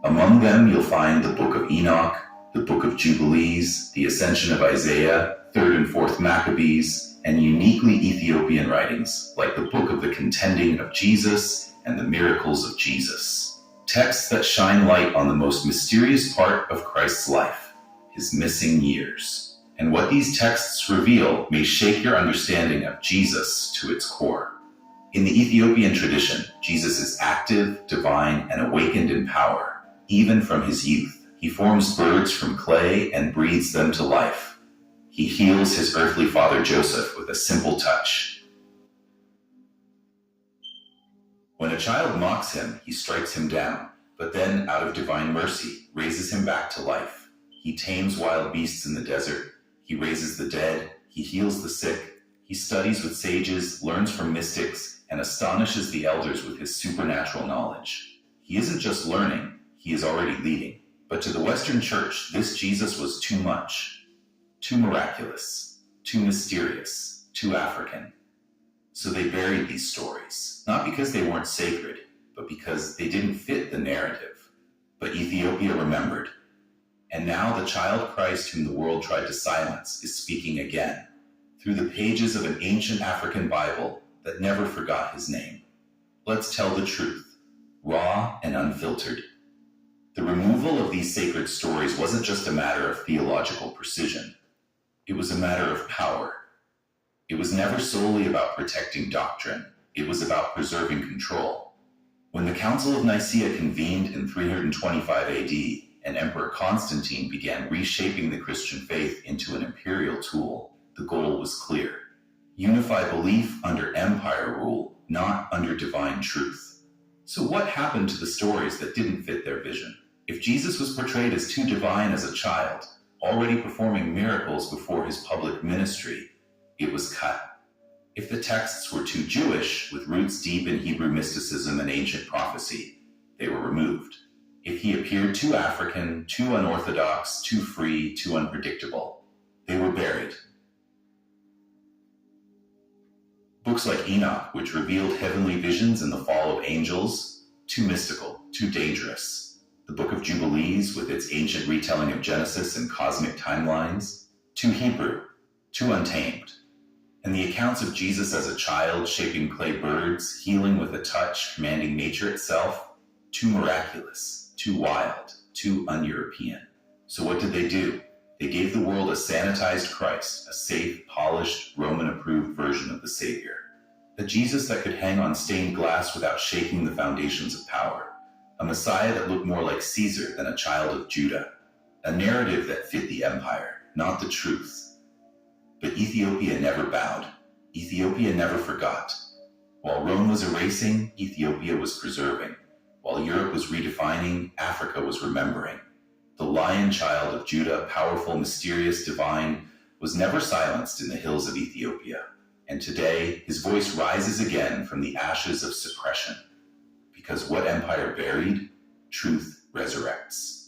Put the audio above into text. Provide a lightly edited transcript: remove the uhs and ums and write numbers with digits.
Among them, you'll find the Book of Enoch, the Book of Jubilees, the Ascension of Isaiah, 3rd and 4th Maccabees, and uniquely Ethiopian writings like the Book of the Contending of Jesus and the Miracles of Jesus. Texts that shine light on the most mysterious part of Christ's life, his missing years. And what these texts reveal may shake your understanding of Jesus to its core. In the Ethiopian tradition, Jesus is active, divine, and awakened in power, even from his youth. He forms birds from clay and breathes them to life. He heals his earthly father Joseph with a simple touch. When a child mocks him, he strikes him down, but then, out of divine mercy, raises him back to life. He tames wild beasts in the desert. He raises the dead. He heals the sick. He studies with sages, learns from mystics, and astonishes the elders with his supernatural knowledge. He isn't just learning, he is already leading. But to the Western Church, this Jesus was too much, too miraculous, too mysterious, too African. So they buried these stories, not because they weren't sacred, but because they didn't fit the narrative. But Ethiopia remembered. And now the child Christ whom the world tried to silence is speaking again, through the pages of an ancient African Bible that never forgot his name. Let's tell the truth, raw and unfiltered. The removal of these sacred stories wasn't just a matter of theological precision. It was a matter of power. It was never solely about protecting doctrine. It was about preserving control. When the Council of Nicaea convened in 325 AD, and Emperor Constantine began reshaping the Christian faith into an imperial tool, the goal was clear. Unify belief under empire rule, not under divine truth. So what happened to the stories that didn't fit their vision? If Jesus was portrayed as too divine as a child, already performing miracles before his public ministry, it was cut. If the texts were too Jewish, with roots deep in Hebrew mysticism and ancient prophecy, they were removed. If he appeared too African, too unorthodox, too free, too unpredictable, they were buried. Books like Enoch, which revealed heavenly visions and the fall of angels, too mystical, too dangerous. The Book of Jubilees, with its ancient retelling of Genesis and cosmic timelines, too Hebrew, too untamed. And the accounts of Jesus as a child, shaping clay birds, healing with a touch, commanding nature itself, too miraculous, too wild, too un-European. So what did they do? They gave the world a sanitized Christ, a safe, polished, Roman-approved version of the Savior. A Jesus that could hang on stained glass without shaking the foundations of power. A Messiah that looked more like Caesar than a child of Judah. A narrative that fit the empire, not the truth. But Ethiopia never bowed. Ethiopia never forgot. While Rome was erasing, Ethiopia was preserving. While Europe was redefining, Africa was remembering. The lion child of Judah, powerful, mysterious, divine, was never silenced in the hills of Ethiopia. And today, his voice rises again from the ashes of suppression. Because what empire buried, truth resurrects.